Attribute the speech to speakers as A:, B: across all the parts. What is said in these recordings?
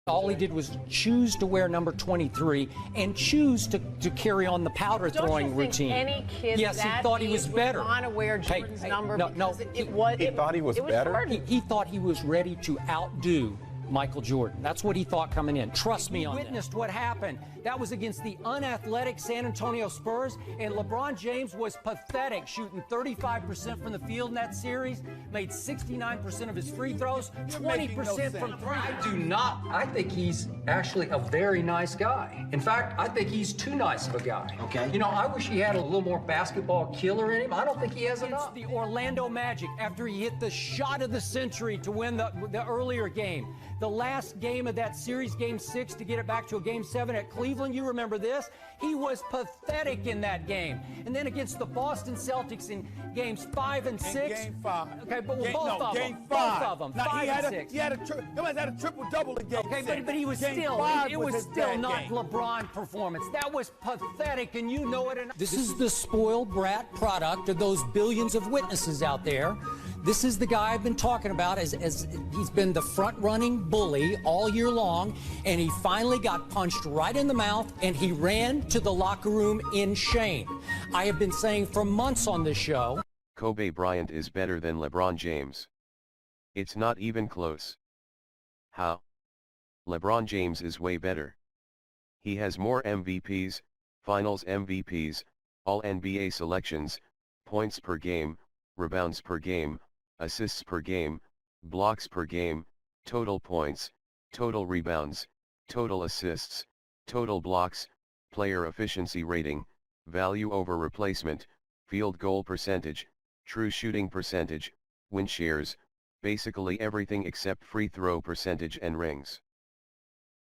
A: All he did was choose to wear number 23 and choose to carry on the powder throwing routine.
B: Any kid
A: yes, he thought he was better.
B: Want to wear Jordan's number
A: no,
B: he thought he was better.
A: He thought he was ready to outdo Michael Jordan. That's what he thought coming in. Trust me on that. Witnessed what happened. That was against the unathletic San Antonio Spurs, and LeBron James was pathetic, shooting 35% from the field in that series, made 69% of his free throws, 20% from three. I do not. I think he's actually a very nice guy. In fact, I think he's too nice of a guy. Okay. You know, I wish he had a little more basketball killer in him. I don't think he has enough. The Orlando Magic, after he hit the shot of the century to win the earlier game, the last game of that series, Game 6, to get it back to a Game 7 at Cleveland, you remember this? He was pathetic in that game. And then against the Boston Celtics in Games 5 and 6.
C: Game 5.
A: Okay, but both of them. Both of them. 5 and 6.
C: He had a triple-double in Game 6.
A: Okay, but he was still, it was still not LeBron performance. That was pathetic, and you know it. This is the spoiled brat product of those billions of witnesses out there. This is the guy I've been talking about as he's been the front-running bully all year long, and he finally got punched right in the mouth, and he ran to the locker room in shame. I have been saying for months on this show,
D: Kobe Bryant is better than LeBron James. It's not even close. How? LeBron James is way better. He has more MVPs, Finals MVPs, All-NBA selections, points per game, rebounds per game, assists per game, blocks per game, total points, total rebounds, total assists, total blocks, player efficiency rating, value over replacement, field goal percentage, true shooting percentage, win shares, basically everything except free throw percentage and rings.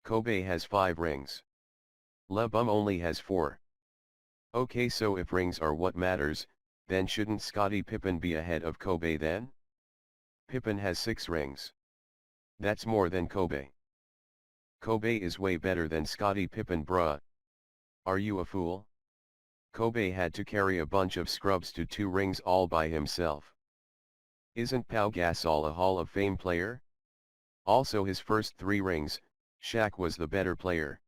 D: Kobe has 5 rings. LeBron only has 4. Okay, so if rings are what matters, then shouldn't Scottie Pippen be ahead of Kobe then? Pippen has 6 rings. That's more than Kobe. Kobe is way better than Scottie Pippen, bruh. Are you a fool? Kobe had to carry a bunch of scrubs to 2 rings all by himself. Isn't Pau Gasol a Hall of Fame player? Also his first 3 rings, Shaq was the better player.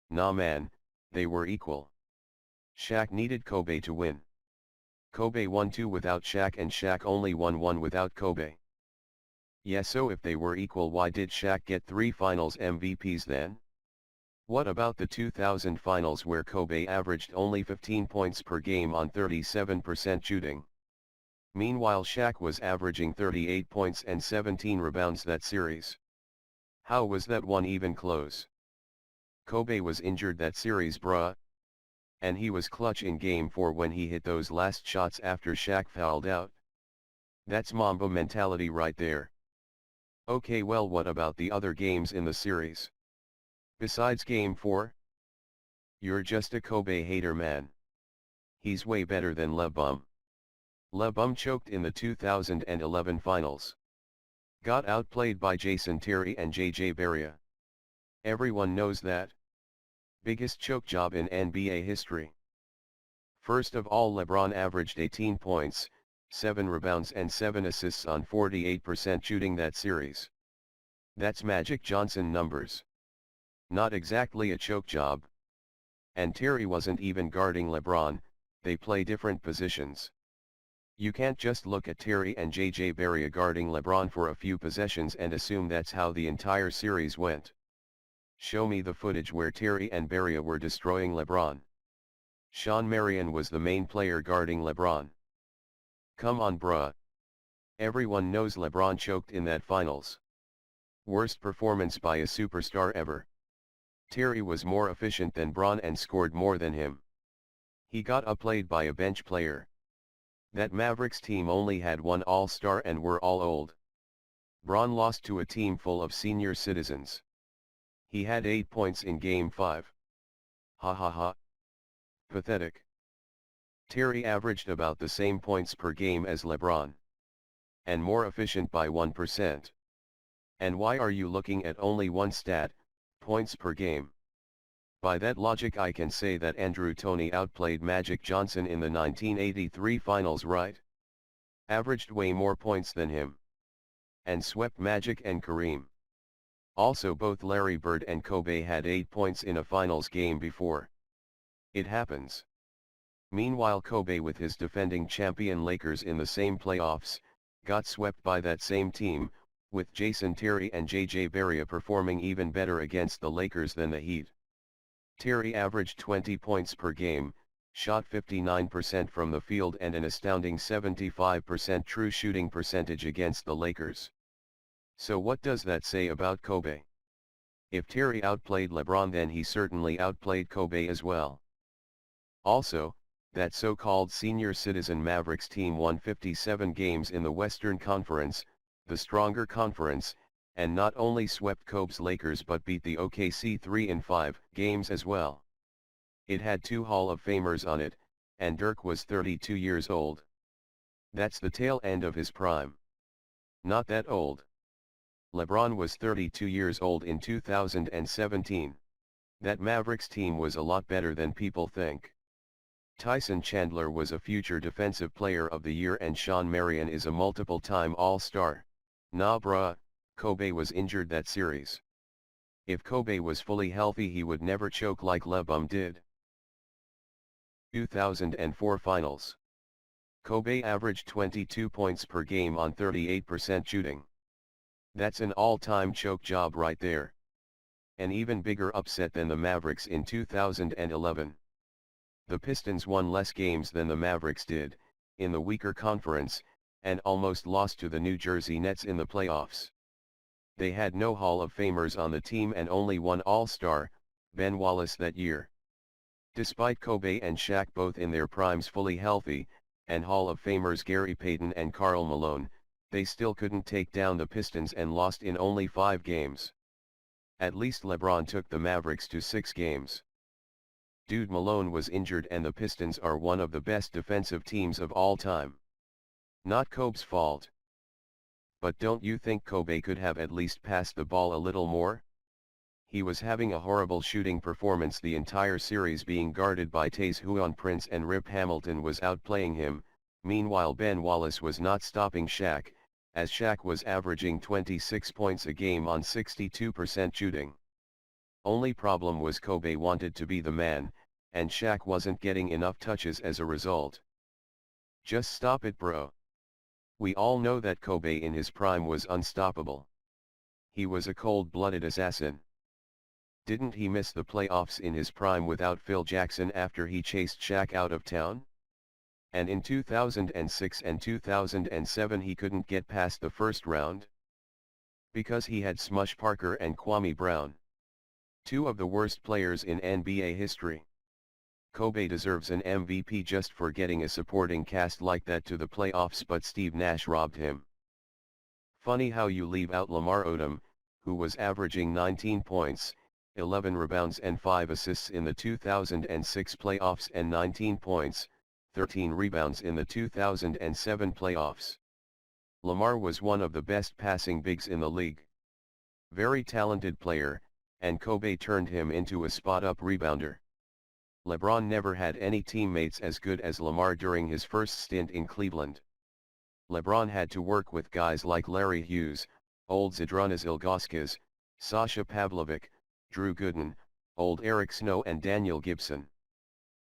D: Nah man, they were equal. Shaq needed Kobe to win. Kobe won 2 without Shaq and Shaq only won 1 without Kobe. Yeah, so if they were equal, why did Shaq get 3 Finals MVPs then? What about the 2000 Finals where Kobe averaged only 15 points per game on 37% shooting? Meanwhile Shaq was averaging 38 points and 17 rebounds that series. How was that one even close? Kobe was injured that series, bruh. And he was clutch in Game 4 when he hit those last shots after Shaq fouled out. That's Mamba mentality right there. Okay, well, what about the other games in the series? Besides Game 4? You're just a Kobe hater, man. He's way better than LeBron. LeBron choked in the 2011 Finals. Got outplayed by Jason Terry and J.J. Barea. Everyone knows that. Biggest choke job in NBA history. First of all, LeBron averaged 18 points, 7 rebounds and 7 assists on 48% shooting that series. That's Magic Johnson numbers. Not exactly a choke job. And Terry wasn't even guarding LeBron, they play different positions. You can't just look at Terry and J.J. Barea guarding LeBron for a few possessions and assume that's how the entire series went. Show me the footage where Terry and Barea were destroying LeBron. Sean Marion was the main player guarding LeBron. Come on, bruh. Everyone knows LeBron choked in that Finals. Worst performance by a superstar ever. Terry was more efficient than Bron and scored more than him. He got outplayed by a bench player. That Mavericks team only had 1 All-Star and were all old. Bron lost to a team full of senior citizens. He had 8 points in Game 5. Ha ha ha. Pathetic. Terry averaged about the same points per game as LeBron. And more efficient by 1%. And why are you looking at only one stat, points per game? By that logic I can say that Andrew Toney outplayed Magic Johnson in the 1983 Finals, right? Averaged way more points than him. And swept Magic and Kareem. Also both Larry Bird and Kobe had 8 points in a finals game before. It happens. Meanwhile Kobe with his defending champion Lakers in the same playoffs, got swept by that same team, with Jason Terry and JJ Barea performing even better against the Lakers than the Heat. Terry averaged 20 points per game, shot 59% from the field and an astounding 75% true shooting percentage against the Lakers. So what does that say about Kobe? If Terry outplayed LeBron, then he certainly outplayed Kobe as well. Also, that so-called senior citizen Mavericks team won 57 games in the Western Conference, the stronger conference, and not only swept Kobe's Lakers but beat the OKC 3 in 5 games as well. It had 2 Hall of Famers on it, and Dirk was 32 years old. That's the tail end of his prime. Not that old. LeBron was 32 years old in 2017. That Mavericks team was a lot better than people think. Tyson Chandler was a future Defensive Player of the Year and Sean Marion is a multiple-time All-Star. Nah bruh, Kobe was injured that series. If Kobe was fully healthy he would never choke like Lebron did. 2004 Finals. Kobe averaged 22 points per game on 38% shooting. That's an all-time choke job right there. An even bigger upset than the Mavericks in 2011. The Pistons won less games than the Mavericks did, in the weaker conference, and almost lost to the New Jersey Nets in the playoffs. They had no Hall of Famers on the team and only one All-Star, Ben Wallace that year. Despite Kobe and Shaq both in their primes fully healthy, and Hall of Famers Gary Payton and Karl Malone, they still couldn't take down the Pistons and lost in only 5 games. At least LeBron took the Mavericks to 6 games. Dude, Malone was injured and the Pistons are one of the best defensive teams of all time. Not Kobe's fault. But don't you think Kobe could have at least passed the ball a little more? He was having a horrible shooting performance the entire series, being guarded by Tayshaun Prince, and Rip Hamilton was outplaying him. Meanwhile Ben Wallace was not stopping Shaq, as Shaq was averaging 26 points a game on 62% shooting. Only problem was Kobe wanted to be the man, and Shaq wasn't getting enough touches as a result. Just stop it bro. We all know that Kobe in his prime was unstoppable. He was a cold-blooded assassin. Didn't he miss the playoffs in his prime without Phil Jackson after he chased Shaq out of town? And in 2006 and 2007 he couldn't get past the first round? Because he had Smush Parker and Kwame Brown. 2 of the worst players in NBA history. Kobe deserves an MVP just for getting a supporting cast like that to the playoffs, but Steve Nash robbed him. Funny how you leave out Lamar Odom, who was averaging 19 points, 11 rebounds and 5 assists in the 2006 playoffs and 19 points, 13 rebounds in the 2007 playoffs. Lamar was one of the best passing bigs in the league. Very talented player, and Kobe turned him into a spot-up rebounder. LeBron never had any teammates as good as Lamar during his first stint in Cleveland. LeBron had to work with guys like Larry Hughes, old Zydrunas Ilgauskas, Sasha Pavlovic, Drew Gooden, old Eric Snow and Daniel Gibson.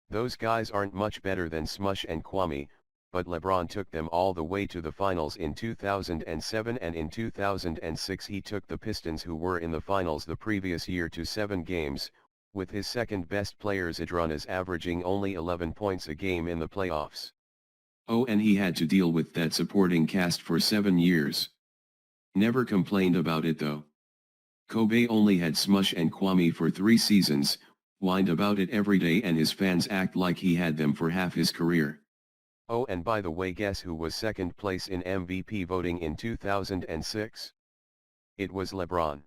D: Those guys aren't much better than Smush and Kwame, but LeBron took them all the way to the finals in 2007, and in 2006 he took the Pistons, who were in the finals the previous year, to 7 games, with his second best player Zydrunas averaging only 11 points a game in the playoffs. Oh, and he had to deal with that supporting cast for 7 years. Never complained about it though. Kobe only had Smush and Kwame for 3 seasons, whined about it every day, and his fans act like he had them for half his career. Oh, and by the way, guess who was second place in MVP voting in 2006? It was LeBron.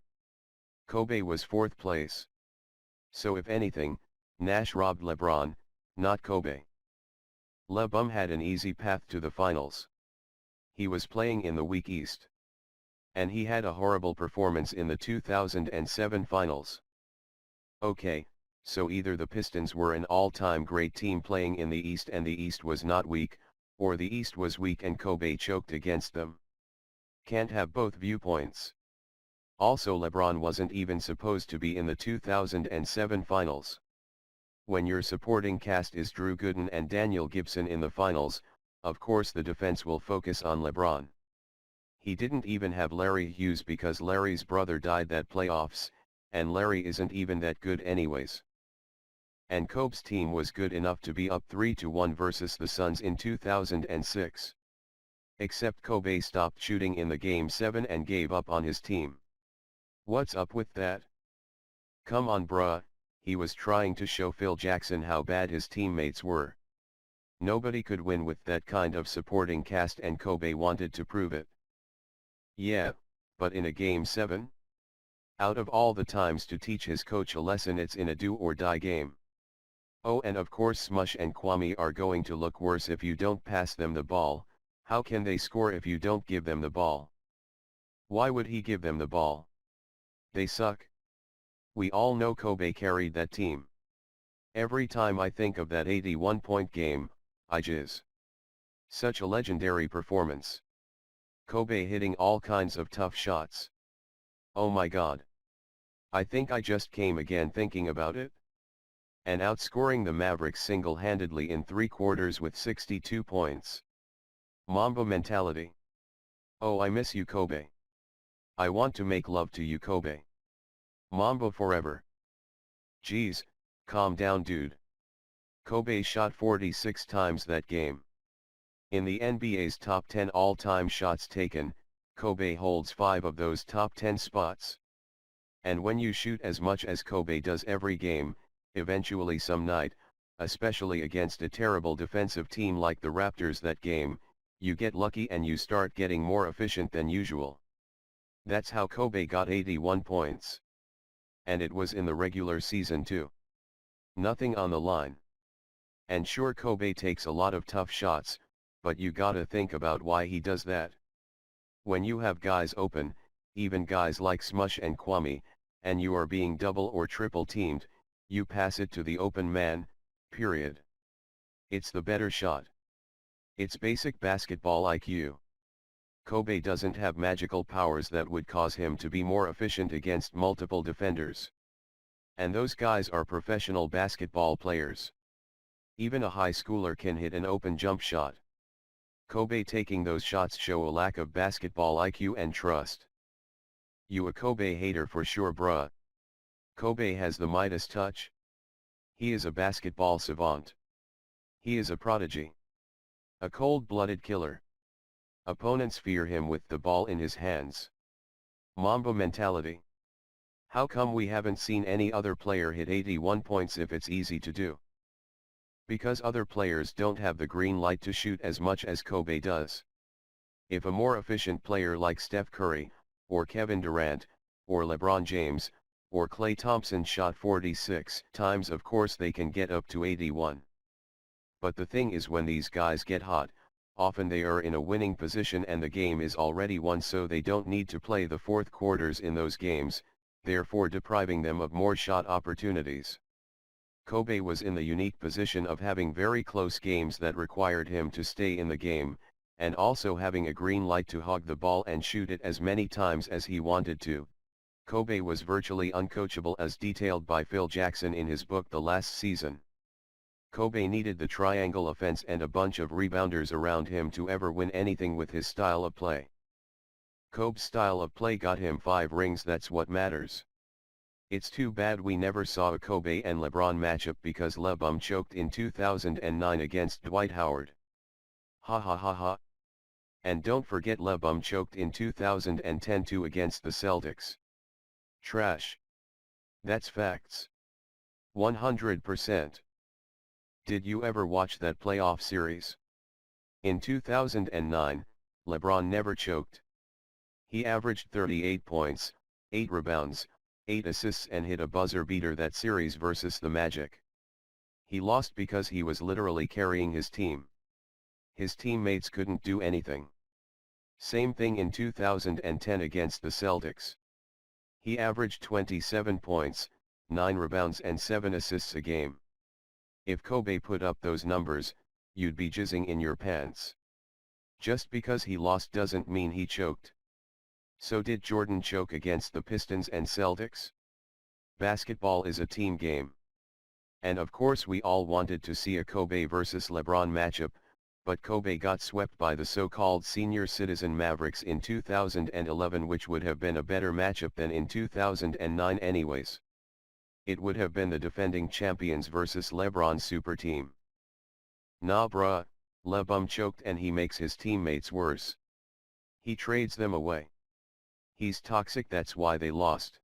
D: Kobe was 4th place. So if anything, Nash robbed LeBron, not Kobe. LeBron had an easy path to the finals. He was playing in the weak East. And he had a horrible performance in the 2007 finals. Okay, so either the Pistons were an all-time great team playing in the East and the East was not weak, or the East was weak and Kobe choked against them. Can't have both viewpoints. Also, LeBron wasn't even supposed to be in the 2007 finals. When your supporting cast is Drew Gooden and Daniel Gibson in the finals, of course the defense will focus on LeBron. He didn't even have Larry Hughes because Larry's brother died that playoffs, and Larry isn't even that good anyways. And Kobe's team was good enough to be up 3-1 versus the Suns in 2006. Except Kobe stopped shooting in the Game 7 and gave up on his team. What's up with that? Come on bruh, he was trying to show Phil Jackson how bad his teammates were. Nobody could win with that kind of supporting cast and Kobe wanted to prove it. Yeah, but in a Game 7? Out of all the times to teach his coach a lesson, it's in a do-or-die game. Oh, and of course Smush and Kwame are going to look worse if you don't pass them the ball. How can they score if you don't give them the ball? Why would he give them the ball? They suck. We all know Kobe carried that team. Every time I think of that 81-point game, I jizz. Such a legendary performance. Kobe hitting all kinds of tough shots. Oh my god. I think I just came again thinking about it. And outscoring the Mavericks single-handedly in 3 quarters with 62 points. Mamba mentality. Oh, I miss you Kobe. I want to make love to you Kobe. Mamba forever. Geez, calm down dude. Kobe shot 46 times that game. In the NBA's top 10 all-time shots taken, Kobe holds 5 of those top 10 spots. And when you shoot as much as Kobe does every game, eventually some night, especially against a terrible defensive team like the Raptors that game, you get lucky and you start getting more efficient than usual. That's how Kobe got 81 points. And it was in the regular season too. Nothing on the line. And sure, Kobe takes a lot of tough shots, but you gotta think about why he does that. When you have guys open, even guys like Smush and Kwame, and you are being double or triple teamed, you pass it to the open man, period. It's the better shot. It's basic basketball IQ. Kobe doesn't have magical powers that would cause him to be more efficient against multiple defenders. And those guys are professional basketball players. Even a high schooler can hit an open jump shot. Kobe taking those shots show a lack of basketball IQ and trust. You a Kobe hater for sure bruh. Kobe has the Midas touch. He is a basketball savant. He is a prodigy. A cold-blooded killer. Opponents fear him with the ball in his hands. Mamba mentality. How come we haven't seen any other player hit 81 points if it's easy to do? Because other players don't have the green light to shoot as much as Kobe does. If a more efficient player like Steph Curry, or Kevin Durant, or LeBron James, or Klay Thompson shot 46 times, of course they can get up to 81. But the thing is, when these guys get hot, often they are in a winning position and the game is already won, so they don't need to play the fourth quarters in those games, therefore depriving them of more shot opportunities. Kobe was in the unique position of having very close games that required him to stay in the game, and also having a green light to hog the ball and shoot it as many times as he wanted to. Kobe was virtually uncoachable, as detailed by Phil Jackson in his book The Last Season. Kobe needed the triangle offense and a bunch of rebounders around him to ever win anything with his style of play. Kobe's style of play got him 5 rings, that's what matters. It's too bad we never saw a Kobe and LeBron matchup because LeBron choked in 2009 against Dwight Howard. Ha ha ha ha. And don't forget LeBron choked in 2010 too against the Celtics. Trash. That's facts. 100%. Did you ever watch that playoff series? In 2009, LeBron never choked. He averaged 38 points, 8 rebounds, 8 assists and hit a buzzer beater that series versus the Magic. He lost because he was literally carrying his team. His teammates couldn't do anything. Same thing in 2010 against the Celtics. He averaged 27 points, 9 rebounds and 7 assists a game. If Kobe put up those numbers, you'd be jizzing in your pants. Just because he lost doesn't mean he choked. So did Jordan choke against the Pistons and Celtics? Basketball is a team game. And of course we all wanted to see a Kobe versus LeBron matchup, but Kobe got swept by the so-called senior citizen Mavericks in 2011, which would have been a better matchup than in 2009 anyways. It would have been the defending champions versus LeBron's super team. Nah bruh, LeBron choked and he makes his teammates worse. He trades them away. He's toxic, that's why they lost.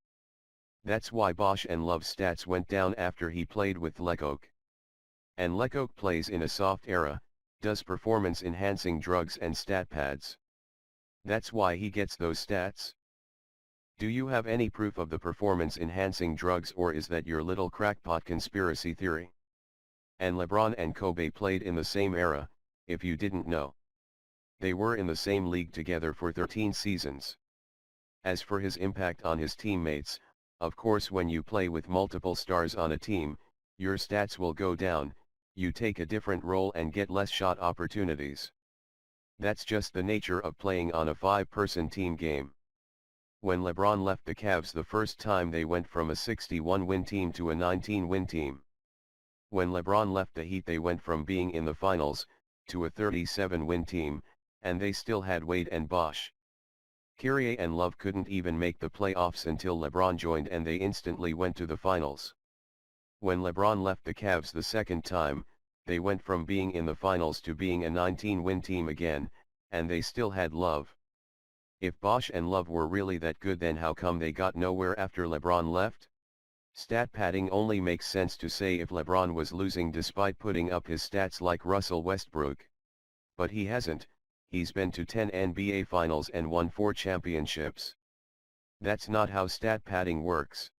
D: That's why Bosh and Love's stats went down after he played with Lecoq. And Lecoq plays in a soft era, does performance-enhancing drugs and stat pads. That's why he gets those stats. Do you have any proof of the performance-enhancing drugs, or is that your little crackpot conspiracy theory? And LeBron and Kobe played in the same era, if you didn't know. They were in the same league together for 13 seasons. As for his impact on his teammates, of course when you play with multiple stars on a team, your stats will go down, you take a different role and get less shot opportunities. That's just the nature of playing on a 5-person team game. When LeBron left the Cavs the first time, they went from a 61-win team to a 19-win team. When LeBron left the Heat, they went from being in the finals to a 37-win team, and they still had Wade and Bosh. Kyrie and Love couldn't even make the playoffs until LeBron joined, and they instantly went to the finals. When LeBron left the Cavs the second time, they went from being in the finals to being a 19-win team again, and they still had Love. If Bosh and Love were really that good, then how come they got nowhere after LeBron left? Stat padding only makes sense to say if LeBron was losing despite putting up his stats like Russell Westbrook. But he hasn't. He's been to 10 NBA Finals and won 4 championships. That's not how stat padding works.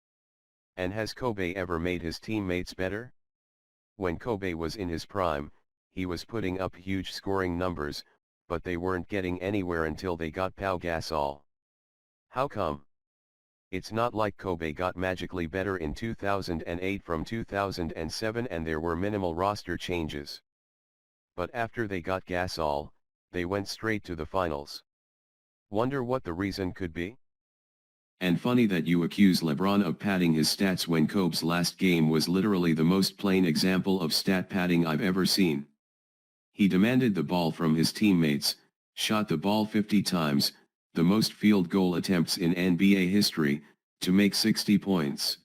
D: And has Kobe ever made his teammates better? When Kobe was in his prime, he was putting up huge scoring numbers, but they weren't getting anywhere until they got Pau Gasol. How come? It's not like Kobe got magically better in 2008 from 2007 and there were minimal roster changes. But after they got Gasol, they went straight to the finals. Wonder what the reason could be?
E: And funny that you accuse LeBron of padding his stats when Kobe's last game was literally the most plain example of stat padding I've ever seen. He demanded the ball from his teammates, shot the ball 50 times, the most field goal attempts in NBA history, to make 60 points.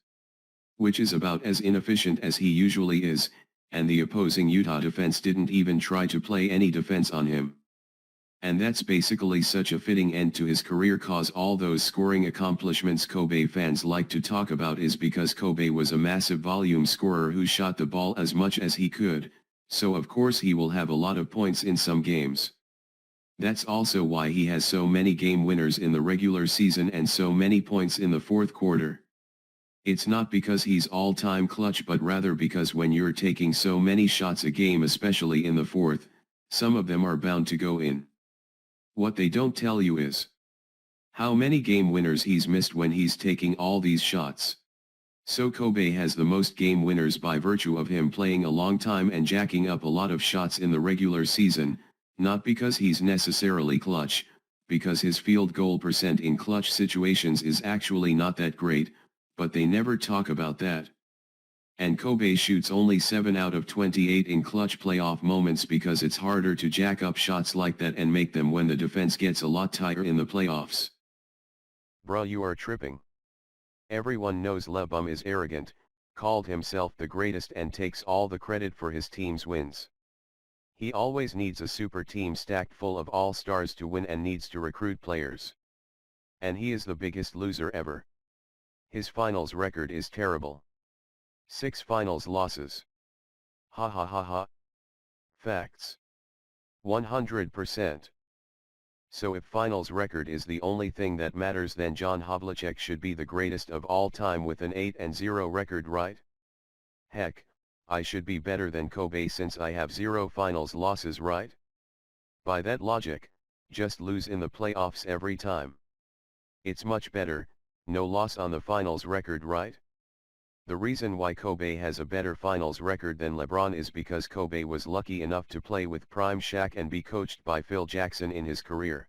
E: Which is about as inefficient as he usually is, and the opposing Utah defense didn't even try to play any defense on him. And that's basically such a fitting end to his career, cause all those scoring accomplishments Kobe fans like to talk about is because Kobe was a massive volume scorer who shot the ball as much as he could, so of course he will have a lot of points in some games. That's also why he has so many game winners in the regular season and so many points in the fourth quarter. It's not because he's all-time clutch, but rather because when you're taking so many shots a game, especially in the fourth, some of them are bound to go in. What they don't tell you is how many game winners he's missed when he's taking all these shots. So Kobe has the most game winners by virtue of him playing a long time and jacking up a lot of shots in the regular season, not because he's necessarily clutch, because his field goal percent in clutch situations is actually not that great, but they never talk about that. And Kobe shoots only 7 out of 28 in clutch playoff moments because it's harder to jack up shots like that and make them when the defense gets a lot tighter in the playoffs.
D: Bruh, you are tripping. Everyone knows LeBron is arrogant, called himself the greatest and takes all the credit for his team's wins. He always needs a super team stacked full of all-stars to win and needs to recruit players. And he is the biggest loser ever. His finals record is terrible. 6 finals losses. Ha ha ha ha. Facts. 100%. So if finals record is the only thing that matters, then John Havlicek should be the greatest of all time with an 8-0 record, right? Heck, I should be better than Kobe since I have 0 finals losses, right? By that logic, just lose in the playoffs every time. It's much better, no loss on the finals record, right? The reason why Kobe has a better finals record than LeBron is because Kobe was lucky enough to play with prime Shaq and be coached by Phil Jackson in his career.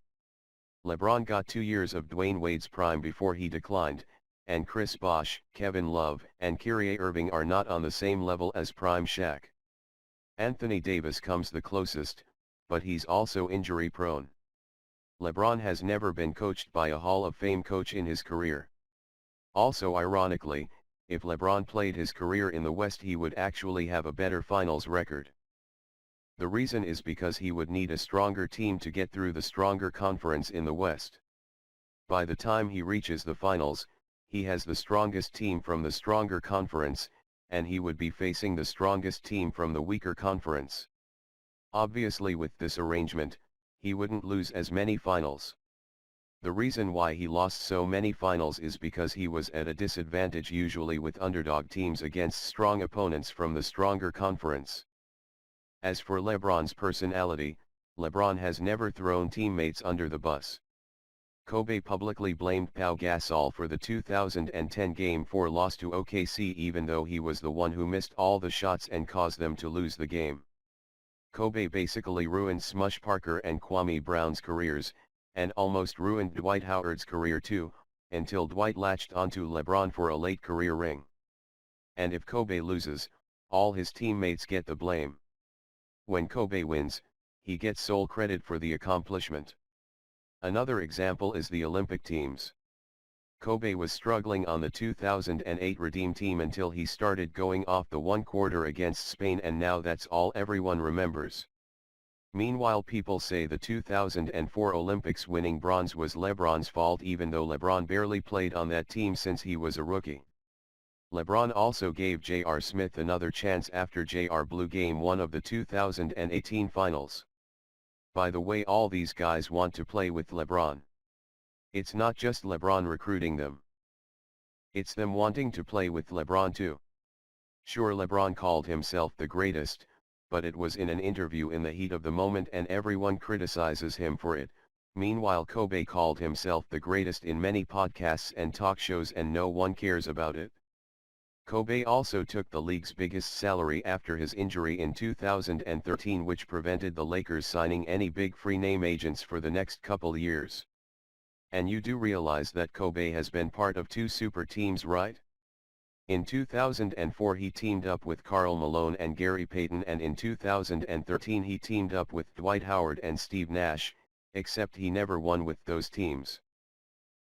D: LeBron got 2 years of Dwayne Wade's prime before he declined, and Chris Bosh, Kevin Love, and Kyrie Irving are not on the same level as prime Shaq. Anthony Davis comes the closest, but he's also injury-prone. LeBron has never been coached by a Hall of Fame coach in his career. Also ironically, if LeBron played his career in the West he would actually have a better finals record. The reason is because he would need a stronger team to get through the stronger conference in the West. By the time he reaches the finals, he has the strongest team from the stronger conference, and he would be facing the strongest team from the weaker conference. Obviously with this arrangement, he wouldn't lose as many finals. The reason why he lost so many finals is because he was at a disadvantage usually with underdog teams against strong opponents from the stronger conference. As for LeBron's personality, LeBron has never thrown teammates under the bus. Kobe publicly blamed Pau Gasol for the 2010 Game 4 loss to OKC even though he was the one who missed all the shots and caused them to lose the game. Kobe basically ruined Smush Parker and Kwame Brown's careers, and almost ruined Dwight Howard's career too, until Dwight latched onto LeBron for a late career ring. And if Kobe loses, all his teammates get the blame. When Kobe wins, he gets sole credit for the accomplishment. Another example is the Olympic teams. Kobe was struggling on the 2008 Redeem team until he started going off the one quarter against Spain, and now that's all everyone remembers. Meanwhile, people say the 2004 Olympics winning bronze was LeBron's fault even though LeBron barely played on that team since he was a rookie. LeBron also gave J.R. Smith another chance after J.R. blew Game 1 of the 2018 Finals. By the way, all these guys want to play with LeBron. It's not just LeBron recruiting them. It's them wanting to play with LeBron too. Sure, LeBron called himself the greatest, but it was in an interview in the heat of the moment and everyone criticizes him for it. Meanwhile, Kobe called himself the greatest in many podcasts and talk shows and no one cares about it. Kobe also took the league's biggest salary after his injury in 2013, which prevented the Lakers signing any big free name agents for the next couple years. And you do realize that Kobe has been part of 2 super teams, right? In 2004 he teamed up with Karl Malone and Gary Payton, and in 2013 he teamed up with Dwight Howard and Steve Nash, except he never won with those teams.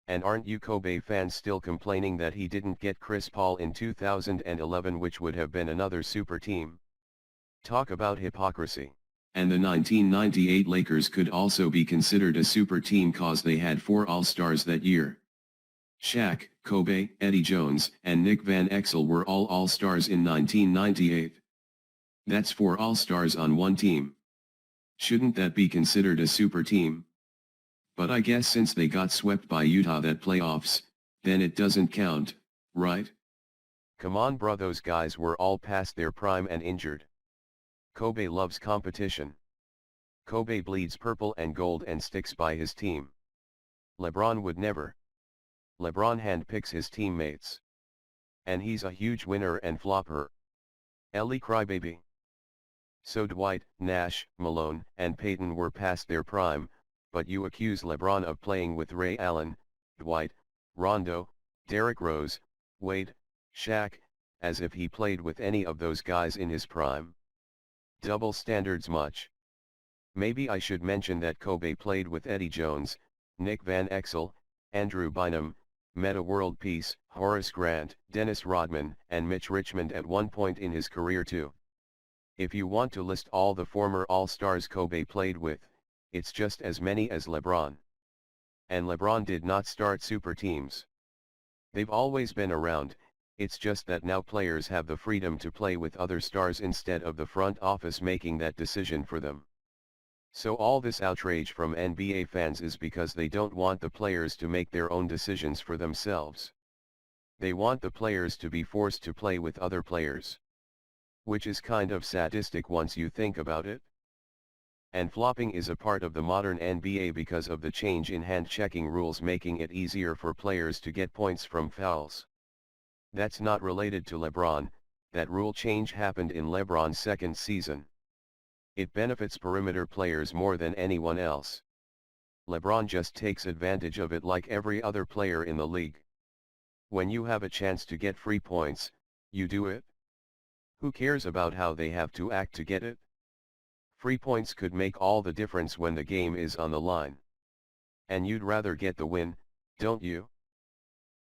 D: And aren't you Kobe fans still complaining that he didn't get Chris Paul in 2011, which would have been another super team? Talk about hypocrisy.
E: And the 1998 Lakers could also be considered a super team cause they had 4 All-Stars that year. Shaq, Kobe, Eddie Jones, and Nick Van Exel were all All-Stars in 1998. That's 4 All-Stars on one team. Shouldn't that be considered a super team? But I guess since they got swept by Utah that playoffs, then it doesn't count, right?
D: Come on bruh, those guys were all past their prime and injured. Kobe loves competition. Kobe bleeds purple and gold and sticks by his team. LeBron would never. LeBron handpicks his teammates. And he's a huge winner and flopper. Ellie crybaby. So Dwight, Nash, Malone, and Payton were past their prime, but you accuse LeBron of playing with Ray Allen, Dwight, Rondo, Derrick Rose, Wade, Shaq, as if he played with any of those guys in his prime. Double standards much. Maybe I should mention that Kobe played with Eddie Jones, Nick Van Exel, Andrew Bynum, Metta World Peace, Horace Grant, Dennis Rodman, and Mitch Richmond at one point in his career too. If you want to list all the former All-Stars Kobe played with, it's just as many as LeBron. And LeBron did not start super teams. They've always been around, it's just that now players have the freedom to play with other stars instead of the front office making that decision for them. So all this outrage from NBA fans is because they don't want the players to make their own decisions for themselves. They want the players to be forced to play with other players. Which is kind of sadistic once you think about it. And flopping is a part of the modern NBA because of the change in hand-checking rules, making it easier for players to get points from fouls. That's not related to LeBron, that rule change happened in LeBron's second season. It benefits perimeter players more than anyone else. LeBron just takes advantage of it like every other player in the league. When you have a chance to get free points, you do it. Who cares about how they have to act to get it? Free points could make all the difference when the game is on the line. And you'd rather get the win, don't you?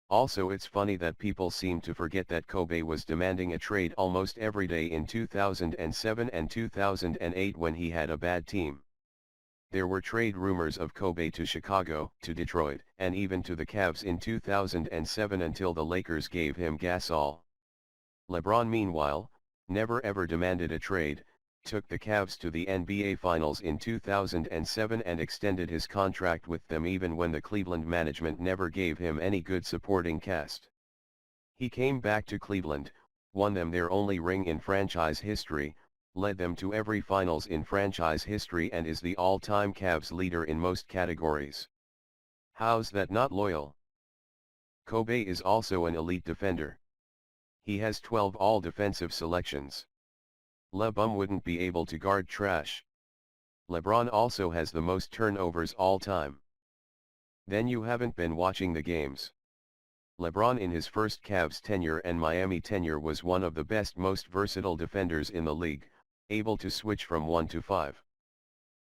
D: Also, it's funny that people seem to forget that Kobe was demanding a trade almost every day in 2007 and 2008 when he had a bad team. There were trade rumors of Kobe to Chicago, to Detroit, and even to the Cavs in 2007 until the Lakers gave him Gasol. LeBron, meanwhile, never ever demanded a trade, took the Cavs to the NBA Finals in 2007 and extended his contract with them even when the Cleveland management never gave him any good supporting cast. He came back to Cleveland, won them their only ring in franchise history, led them to every Finals in franchise history and is the all-time Cavs leader in most categories. How's that not loyal? Kobe is also an elite defender. He has 12 all-defensive selections. LeBron wouldn't be able to guard trash. LeBron also has the most turnovers all time. Then you haven't been watching the games. LeBron in his first Cavs tenure and Miami tenure was one of the best, most versatile defenders in the league, able to switch from 1 to 5.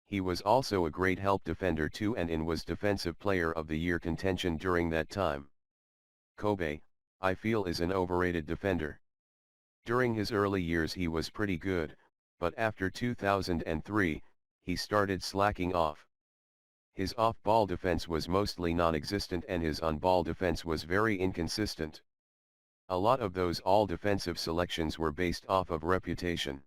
D: He was also a great help defender too and was Defensive Player of the Year contention during that time. Kobe, I feel, is an overrated defender. During his early years he was pretty good, but after 2003, he started slacking off. His off-ball defense was mostly non-existent and his on-ball defense was very inconsistent. A lot of those all-defensive selections were based off of reputation.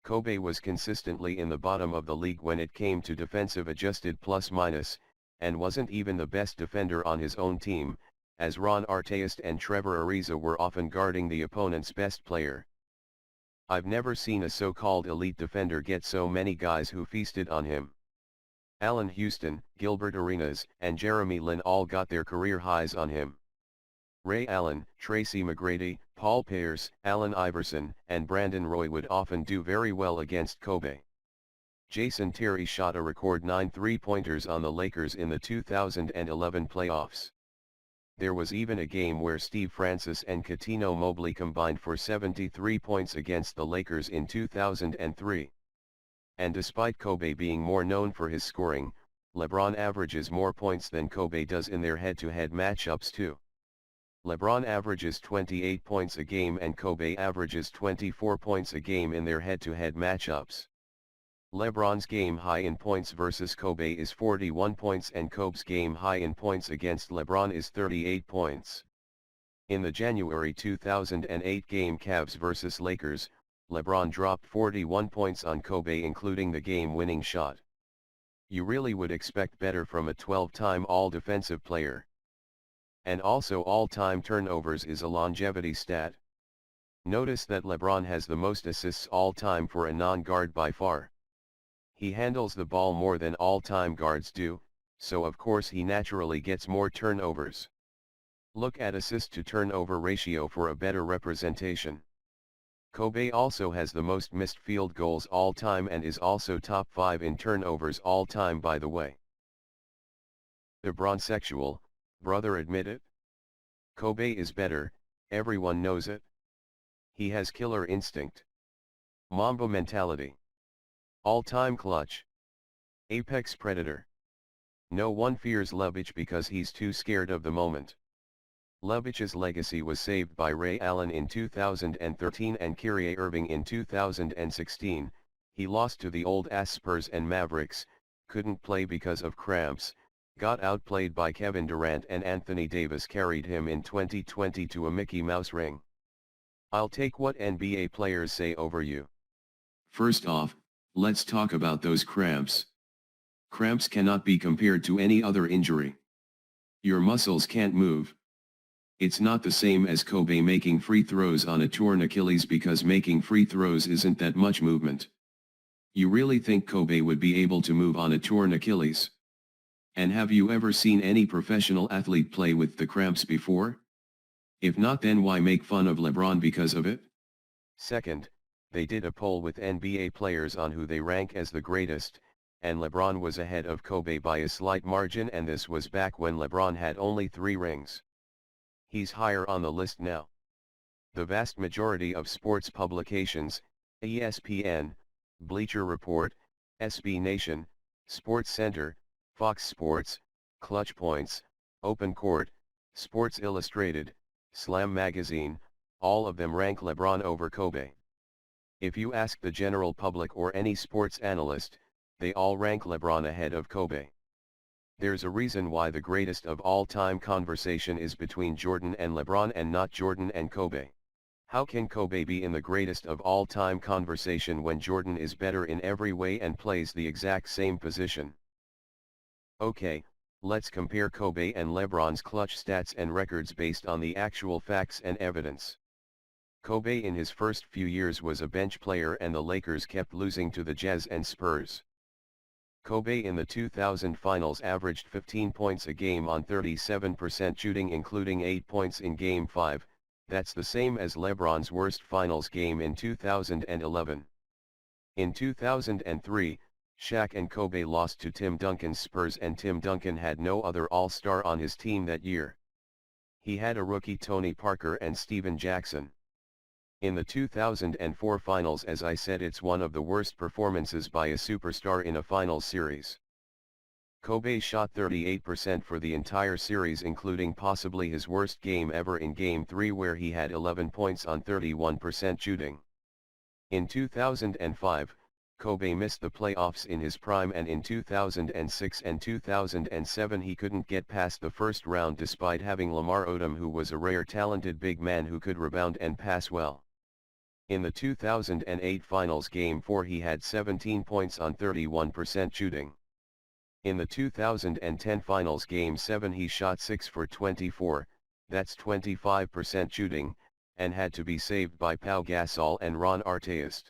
D: Kobe was consistently in the bottom of the league when it came to defensive adjusted plus-minus, and wasn't even the best defender on his own team, as Ron Artest and Trevor Ariza were often guarding the opponent's best player. I've never seen a so-called elite defender get so many guys who feasted on him. Allen Houston, Gilbert Arenas, and Jeremy Lin all got their career highs on him. Ray Allen, Tracy McGrady, Paul Pierce, Allen Iverson, and Brandon Roy would often do very well against Kobe. Jason Terry shot a record 9 three-pointers on the Lakers in the 2011 playoffs. There was even a game where Steve Francis and Cuttino Mobley combined for 73 points against the Lakers in 2003. And despite Kobe being more known for his scoring, LeBron averages more points than Kobe does in their head-to-head matchups too. LeBron averages 28 points a game and Kobe averages 24 points a game in their head-to-head matchups. LeBron's game high in points versus Kobe is 41 points and Kobe's game high in points against LeBron is 38 points. In the January 2008 game Cavs vs Lakers, LeBron dropped 41 points on Kobe including the game-winning shot. You really would expect better from a 12-time all-defensive player. And also all-time turnovers is a longevity stat. Notice that LeBron has the most assists all-time for a non-guard by far. He handles the ball more than all-time guards do, so of course he naturally gets more turnovers. Look at assist-to-turnover ratio for a better representation. Kobe also has the most missed field goals all-time and is also top 5 in turnovers all-time, by the way. LeBron sexual, brother, admit it? Kobe is better, everyone knows it. He has killer instinct. Mamba mentality. All-time clutch. Apex predator. No one fears Lebron because he's too scared of the moment. Lebron's legacy was saved by Ray Allen in 2013 and Kyrie Irving in 2016. He lost to the old-ass Spurs and Mavericks, couldn't play because of cramps, got outplayed by Kevin Durant and Anthony Davis carried him in 2020 to a Mickey Mouse ring. I'll take what NBA players say over you.
E: First off, let's talk about those cramps. Cramps cannot be compared to any other injury. Your muscles can't move. It's not the same as Kobe making free throws on a torn Achilles because making free throws isn't that much movement. You really think Kobe would be able to move on a torn Achilles? And have you ever seen any professional athlete play with the cramps before? If not, then why make fun of LeBron because of it?
D: Second, they did a poll with NBA players on who they rank as the greatest, and LeBron was ahead of Kobe by a slight margin, and this was back when LeBron had only 3 rings. He's higher on the list now. The vast majority of sports publications, ESPN, Bleacher Report, SB Nation, Sports Center, Fox Sports, Clutch Points, Open Court, Sports Illustrated, Slam Magazine, all of them rank LeBron over Kobe. If you ask the general public or any sports analyst, they all rank LeBron ahead of Kobe. There's a reason why the greatest of all time conversation is between Jordan and LeBron and not Jordan and Kobe. How can Kobe be in the greatest of all time conversation when Jordan is better in every way and plays the exact same position? Okay, let's compare Kobe and LeBron's clutch stats and records based on the actual facts and evidence. Kobe in his first few years was a bench player and the Lakers kept losing to the Jazz and Spurs. Kobe in the 2000 finals averaged 15 points a game on 37% shooting, including 8 points in Game 5, that's the same as LeBron's worst finals game in 2011. In 2003, Shaq and Kobe lost to Tim Duncan's Spurs, and Tim Duncan had no other All-Star on his team that year. He had a rookie Tony Parker and Steven Jackson. In the 2004 finals, as I said, it's one of the worst performances by a superstar in a finals series. Kobe shot 38% for the entire series, including possibly his worst game ever in Game 3 where he had 11 points on 31% shooting. In 2005, Kobe missed the playoffs in his prime, and in 2006 and 2007 he couldn't get past the first round despite having Lamar Odom, who was a rare talented big man who could rebound and pass well. In the 2008 finals Game 4 he had 17 points on 31% shooting. In the 2010 finals Game 7 he shot 6 for 24, that's 25% shooting, and had to be saved by Pau Gasol and Ron Artest.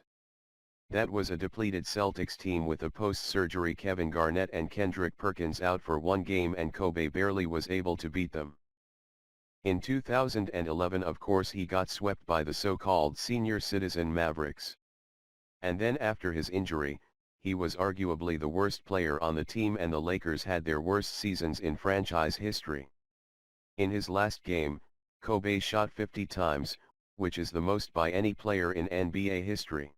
D: That was a depleted Celtics team with a post-surgery Kevin Garnett and Kendrick Perkins out for 1 game, and Kobe barely was able to beat them. In 2011, of course, he got swept by the so-called senior citizen Mavericks. And then after his injury, he was arguably the worst player on the team, and the Lakers had their worst seasons in franchise history. In his last game, Kobe shot 50 times, which is the most by any player in NBA history.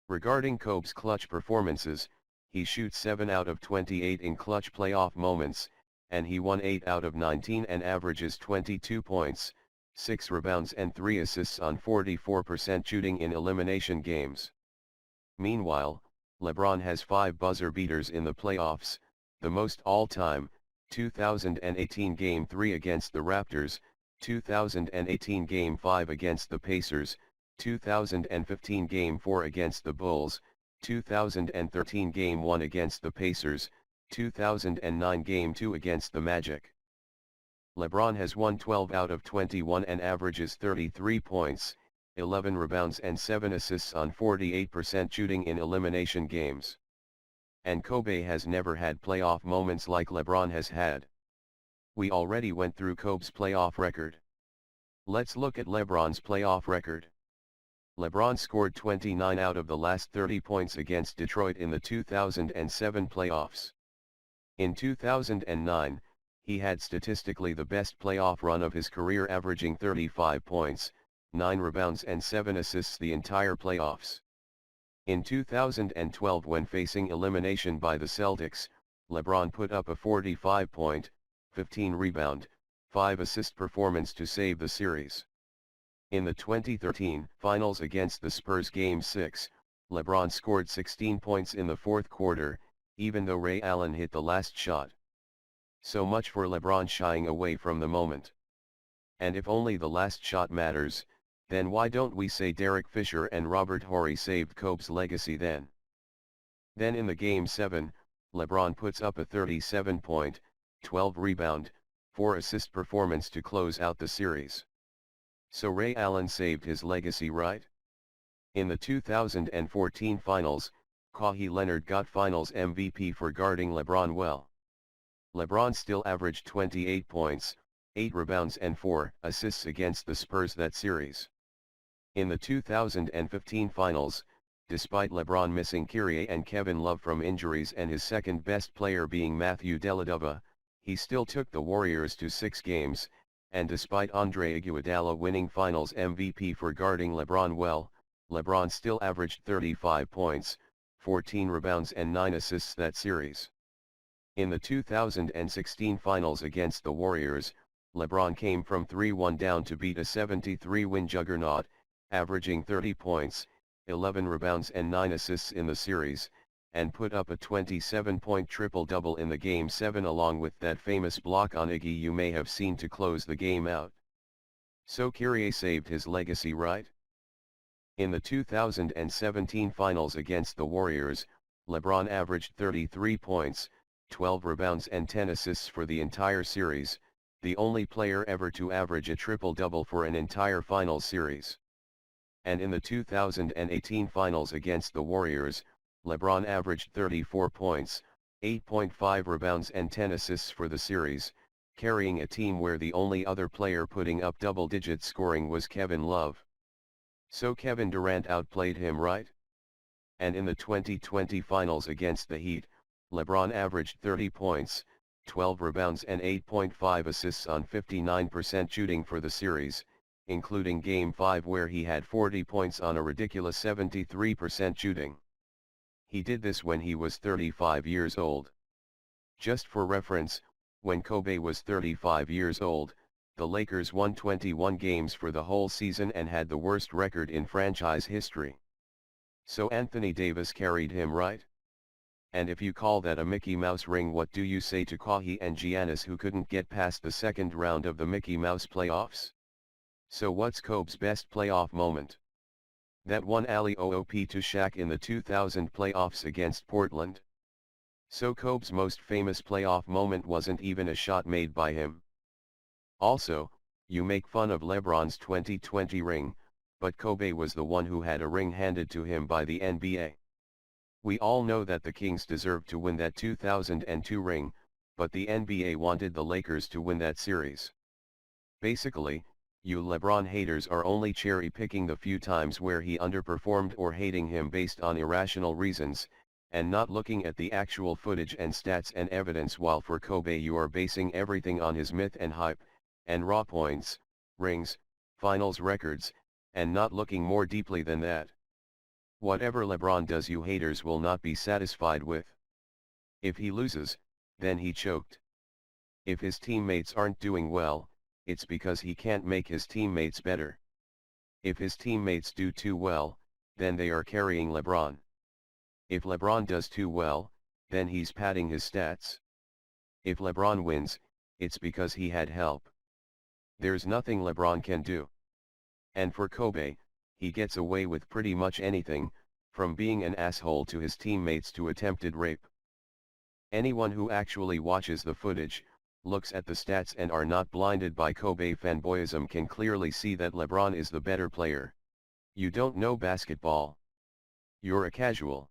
D: Regarding Kobe's clutch performances, he shoots 7 out of 28 in clutch playoff moments, and he won 8 out of 19 and averages 22 points, 6 rebounds and 3 assists on 44% shooting in elimination games. Meanwhile, LeBron has 5 buzzer beaters in the playoffs, the most all-time: 2018 Game 3 against the Raptors, 2018 Game 5 against the Pacers, 2015 Game 4 against the Bulls, 2013 Game 1 against the Pacers, 2009 Game 2 against the Magic. LeBron has won 12 out of 21 and averages 33 points, 11 rebounds and 7 assists on 48% shooting in elimination games. And Kobe has never had playoff moments like LeBron has had. We already went through Kobe's playoff record. Let's look at LeBron's playoff record. LeBron scored 29 out of the last 30 points against Detroit in the 2007 playoffs. In 2009, he had statistically the best playoff run of his career, averaging 35 points, 9 rebounds and 7 assists the entire playoffs. In 2012, when facing elimination by the Celtics, LeBron put up a 45-point, 15-rebound, 5-assist performance to save the series. In the 2013 finals against the Spurs Game 6, LeBron scored 16 points in the fourth quarter, even though Ray Allen hit the last shot. So much for LeBron shying away from the moment. And if only the last shot matters, then why don't we say Derek Fisher and Robert Horry saved Kobe's legacy then? Then in the Game 7, LeBron puts up a 37-point, 12-rebound, 4-assist performance to close out the series. So Ray Allen saved his legacy, right? In the 2014 finals, Kawhi Leonard got Finals MVP for guarding LeBron well. LeBron still averaged 28 points, 8 rebounds and 4 assists against the Spurs that series. In the 2015 finals, despite LeBron missing Kyrie and Kevin Love from injuries and his second best player being Matthew Dellavedova, he still took the Warriors to 6 games, and despite Andre Iguodala winning Finals MVP for guarding LeBron well, LeBron still averaged 35 points, 14 rebounds and 9 assists that series. In the 2016 Finals against the Warriors, LeBron came from 3-1 down to beat a 73-win juggernaut, averaging 30 points, 11 rebounds and 9 assists in the series, and put up a 27-point triple-double in the Game 7 along with that famous block on Iggy you may have seen to close the game out. So Kyrie saved his legacy, right? In the 2017 Finals against the Warriors, LeBron averaged 33 points, 12 rebounds and 10 assists for the entire series, the only player ever to average a triple-double for an entire Finals series. And in the 2018 Finals against the Warriors, LeBron averaged 34 points, 8.5 rebounds and 10 assists for the series, carrying a team where the only other player putting up double-digit scoring was Kevin Love. So Kevin Durant outplayed him, right? And in the 2020 Finals against the Heat, LeBron averaged 30 points, 12 rebounds and 8.5 assists on 59% shooting for the series, including Game 5 where he had 40 points on a ridiculous 73% shooting. He did this when he was 35 years old. Just for reference, when Kobe was 35 years old, the Lakers won 21 games for the whole season and had the worst record in franchise history. So Anthony Davis carried him, right? And if you call that a Mickey Mouse ring, what do you say to Kawhi and Giannis who couldn't get past the second round of the Mickey Mouse playoffs? So what's Kobe's best playoff moment? That one alley-oop to Shaq in the 2000 playoffs against Portland? So Kobe's most famous playoff moment wasn't even a shot made by him. Also, you make fun of LeBron's 2020 ring, but Kobe was the one who had a ring handed to him by the NBA. We all know that the Kings deserved to win that 2002 ring, but the NBA wanted the Lakers to win that series. Basically, you LeBron haters are only cherry-picking the few times where he underperformed or hating him based on irrational reasons, and not looking at the actual footage and stats and evidence, while for Kobe you are basing everything on his myth and hype, and raw points, rings, finals records, and not looking more deeply than that. Whatever LeBron does you haters will not be satisfied with. If he loses, then he choked. If his teammates aren't doing well, it's because he can't make his teammates better. If his teammates do too well, then they are carrying LeBron. If LeBron does too well, then he's padding his stats. If LeBron wins, it's because he had help. There's nothing LeBron can do. And for Kobe, he gets away with pretty much anything, from being an asshole to his teammates to attempted rape. Anyone who actually watches the footage, looks at the stats and are not blinded by Kobe fanboyism can clearly see that LeBron is the better player. You don't know basketball. You're a casual.